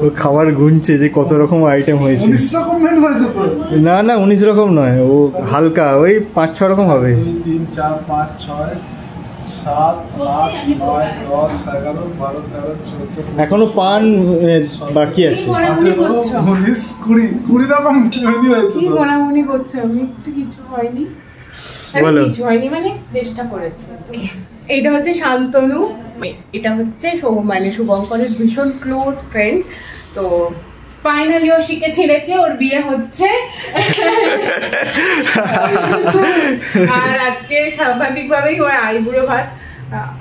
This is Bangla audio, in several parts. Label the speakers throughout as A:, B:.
A: ও খাবার গুনছে যে কত রকম আইটেম হয়েছে।
B: 19 রকম মেনু হয়েছে তো?
A: না না 19 রকম নয়, ও হালকা ওই 5-6 রকম হবে।
B: 2 3 4 5 6 7 8 9 10 11 12 13 14
A: এখনো পান বাকি আছে।
B: 19 20 রকম মেনু হয়েছে।
C: কি গোনাগুনি করছে আমি, একটু কিছু হয়নি। কিছু হয়নি মানে চেষ্টা করেছে। এটা হচ্ছে শান্তনু, এটা হচ্ছে মানে শুভঙ্করের ভীষণ ক্লোজ ফ্রেন্ড। তো ফাইনালি ও শিখে ছেড়েছে, ওর বিয়ে হচ্ছে। আর আজকে স্বাভাবিকভাবেই ওর আইবুড়ো ভাত।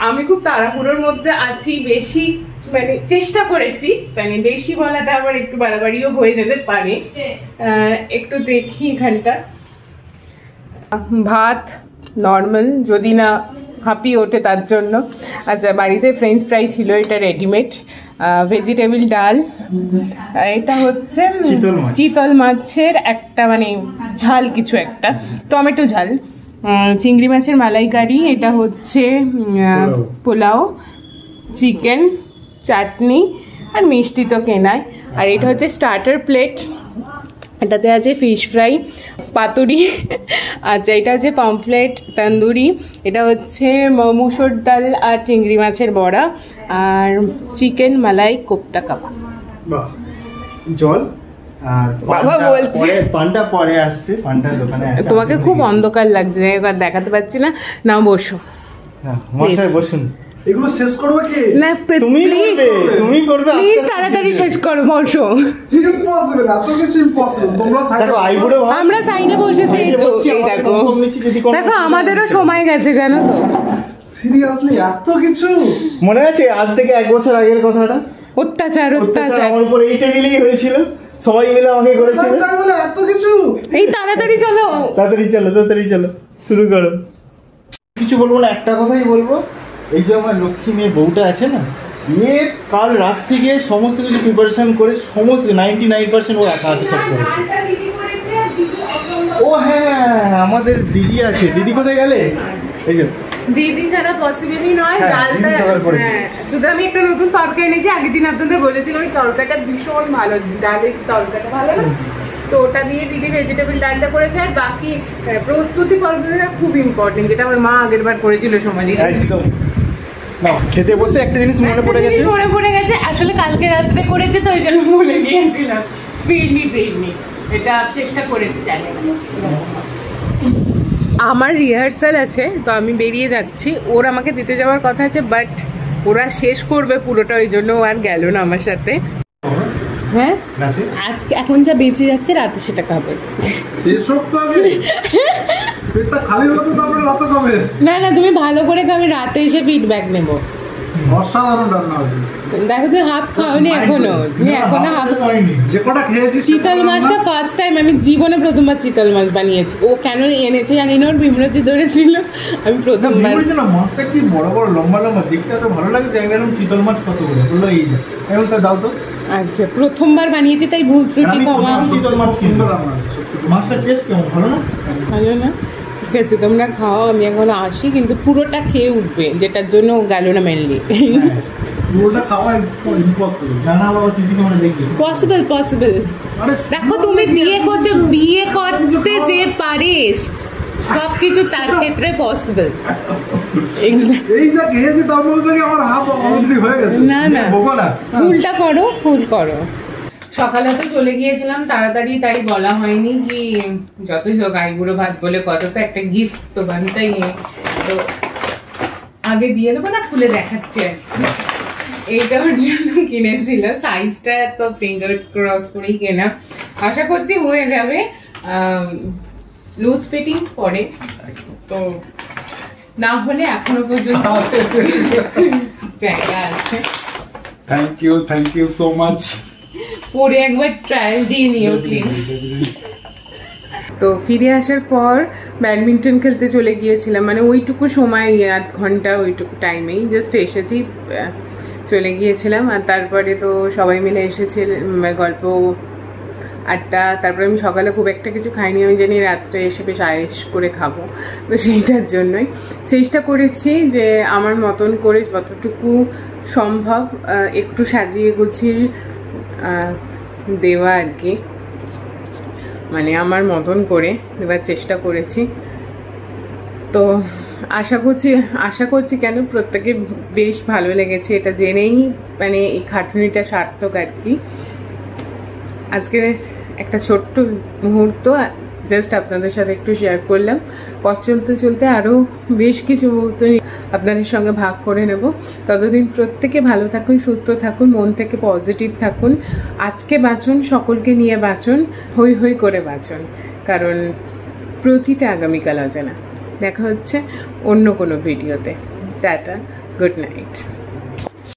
C: আমি খুব তাড়াহুড়োর মধ্যে আছি, বেশি মানে চেষ্টা করেছি, মানে বেশি বলাটা আবার একটু বাড়াবাড়িও হয়ে যেতে পারে। একটু দেখি এখানটা ভাত নর্মাল, যদি না হাঁপিয়ে ওঠে তার জন্য। আচ্ছা, বাড়িতে ফ্রেঞ্চ ফ্রাই ছিল, এটা রেডিমেড। ভেজিটেবল ডাল, এটা হচ্ছে চিতল মাছের একটা মানে ঝাল কিছু একটা, টমেটো ঝাল। চিংড়ি মাছের মালাইকারি, এটা হচ্ছে পোলাও, চিকেন, চাটনি আর মিষ্টি তো কেনাই। আর এটা হচ্ছে স্টার্টার প্লেট, এটাতে আছে ফিশ ফ্রাই, পাতুরি। আচ্ছা, এটা হচ্ছে পমফ্লেট, তন্দুরি, এটা হচ্ছে মুসুর ডাল আর চিংড়ি মাছের বড়া, আর চিকেন মালাই কোপ্তা কাবাব।
A: বাহ, জল আর
C: বাবা বলছে
A: পানটা পরে আসছে, পানটা দোকানে আছে।
C: তোমাকে খুব অন্ধকার লাগছে, এবার দেখাতে পাচ্ছি না। নাও বসো।
A: হ্যাঁ মশাই বসুন।
B: এগুলো শেষ করবে কি?
C: না
A: তুমি করবে
C: প্লিজ, তাড়াতাড়ি শেষ করো, বসো।
B: ইম্পসিবল, এত কিছু ইম্পসিবল। তোমরা
A: দেখো আইবুড়ো ভাত,
C: আমরা সাইডে বসেছি, তো এই দেখো দেখো আমাদেরও সময় গেছে জানো তো।
B: সিরিয়াসলি এত কিছু
A: মনে আছে আজ থেকে 1 বছর আগের কথাটা?
C: অত্যাচার
A: আমার উপর এই টেবিলেই হয়েছিল, সবাই মিলে আমাকে করেছিল।
B: তাই বলে এত কিছু?
C: এই তাড়াতাড়ি চলো,
A: তাড়াতাড়ি চলো, শুরু করো। কিছু বলবো না, একটা কথাই বলবো, এই যে আমার লক্ষ্মী মেয়ে বউটা আছে না, কাল রাত থেকে সমস্ত কিছু প্রিপারেশন করে সমস্ত 99% ও একা হাতে সব করেছে। ও হ্যাঁ, আমাদের দিদি আছে। দিদি কোথায় গেলে? এই যে
C: দিদি ছাড়া পসিবলই নয়। ডালটা শুধু আমি একটা নতুন তরকারি এনেছি, আগের দিন আপনাদের বলেছিলাম ওই তরকারিটা ভীষণ ভালো, ডালের তরকারিটা ভালো না, তো ওটা দিয়ে দিদি ভেজিটেবল ডালটা করেছে। আর বাকি প্রস্তুতি পর্বটা খুব ইম্পর্টেন্ট, যেটা আমার মা আগের বার করেছিল সমাজে।
A: একদম না, খেতে বসে একটা জিনিস মনে পড়ে গেছে,
C: আসলে কালকে রাত্রে করেছে তো ওই জন্য ভুলে গিয়েছিলাম। ফিরনি এটা চেষ্টা করেছি, জানি না। আমার রিহার্সাল আছে, তো আমি বেরিয়ে যাচ্ছি। ওর আমাকে দিতে যাওয়ার কথা আছে, বাট ওরা শেষ করবে পুরোটা, ওই জন্য ও আর গেল না আমার সাথে। হ্যাঁ, আজকে এখন যা বেঁচে যাচ্ছে রাতে সেটা খাবে। না তুমি ভালো করে খাবে, রাতে এসে ফিডব্যাক নেবো।
B: অসাধারণ রান্না হয়েছে।
C: দেখো তুমি হাফ খাওনি এখনো, তুমি এখনো হাফ।
B: যে কটা খেয়েছি
C: চিতল মাছটা ফার্স্ট টাইম, আমি জীবনে প্রথমবার চিতল মাছ বানিয়েছি। ও কেন এনেছে জানি না, ওর বিমরতি ধরেছিল, আমি প্রথমবার।
A: মাছটা কি বড় বড় লম্বা লম্বা, দেখতে এত ভালো লাগে যে এরকম চিতল মাছ কত বড় বললো, এই এখন তা দাও তো।
C: আচ্ছা, প্রথমবার বানিয়েছি তাই ভুল ত্রুটি কমা।
A: চিতল মাছ সুন্দর রান্না, মাছটা টেস্ট কেমন? ভালো না?
C: ভালো না? ঠিক আছে, তোমরা খাও, আমি এখন আসি, কিন্তু পুরোটা খেয়ে উঠবে, যেটার জন্য গেল না মেনলি। পসিবল। দেখো তুমি বিয়ে করছো, বিয়ে করতে যে পারিস সবকিছু তার ক্ষেত্রে পসিবল। না ফুল করো। সকালে তো চলে গিয়েছিলাম তাড়াতাড়ি, তাই বলা হয়নি। কি যতই হোক আইবুড়ো ভাত বলে কত, তো একটা গিফট তো বানতেই নেই, তো আগে দিয়ে দেবো না, খুলে দেখাচ্ছে। এইটা ওর জন্য কিনেছিল, সাইজটা তো ফিঙ্গার্স ক্রস করেই কেনা, আশা করছি হয়ে যাবে। লুজ ফিটিং পরে, তো না হলে এখনো পর্যন্ত জায়গা আছে।
B: Thank you so much.
C: পরে একবার ট্রায়াল দিয়ে নিও প্লিজ। তো ফিরে আসার পর ব্যাডমিন্টন খেলতে চলে গিয়েছিলাম, মানে ওইটুকু সময় 8 ঘন্টা ওইটুকু টাইমেই জাস্ট এসেছি, চলে গিয়েছিলাম। আর তারপরে তো সবাই মিলে এসেছে, গল্প আড্ডা। তারপরে আমি সকালে খুব একটা কিছু খাইনি, আমি জানি রাত্রে এসে বেশ আয়েস করে খাবো, তো সেইটার জন্যই চেষ্টা করেছি যে আমার মতন করে যতটুকু সম্ভব একটু সাজিয়ে গুছিয়ে দেওয়া আর কি, মানে আমার মতন করে দেওয়ার চেষ্টা করেছি। তো আশা করছি কেন প্রত্যেকে বেশ ভালো লেগেছে, এটা জেনেই মানে এই খাটুনিটা সার্থক আর কি। আজকে একটা ছোট্ট মুহূর্ত জাস্ট আপনাদের সাথে একটু শেয়ার করলাম। পথ চলতে চলতে আরও বেশ কিছু মুহূর্ত আপনাদের সঙ্গে ভাগ করে নেব। ততদিন প্রত্যেকে ভালো থাকুন, সুস্থ থাকুন, মন থেকে পজিটিভ থাকুন। আজকে বাঁচুন, সকলকে নিয়ে বাঁচুন, হই হই করে বাঁচুন, কারণ প্রতিটা আগামীকাল অজানা। দেখা হচ্ছে অন্য কোনো ভিডিওতে। Tata, good night.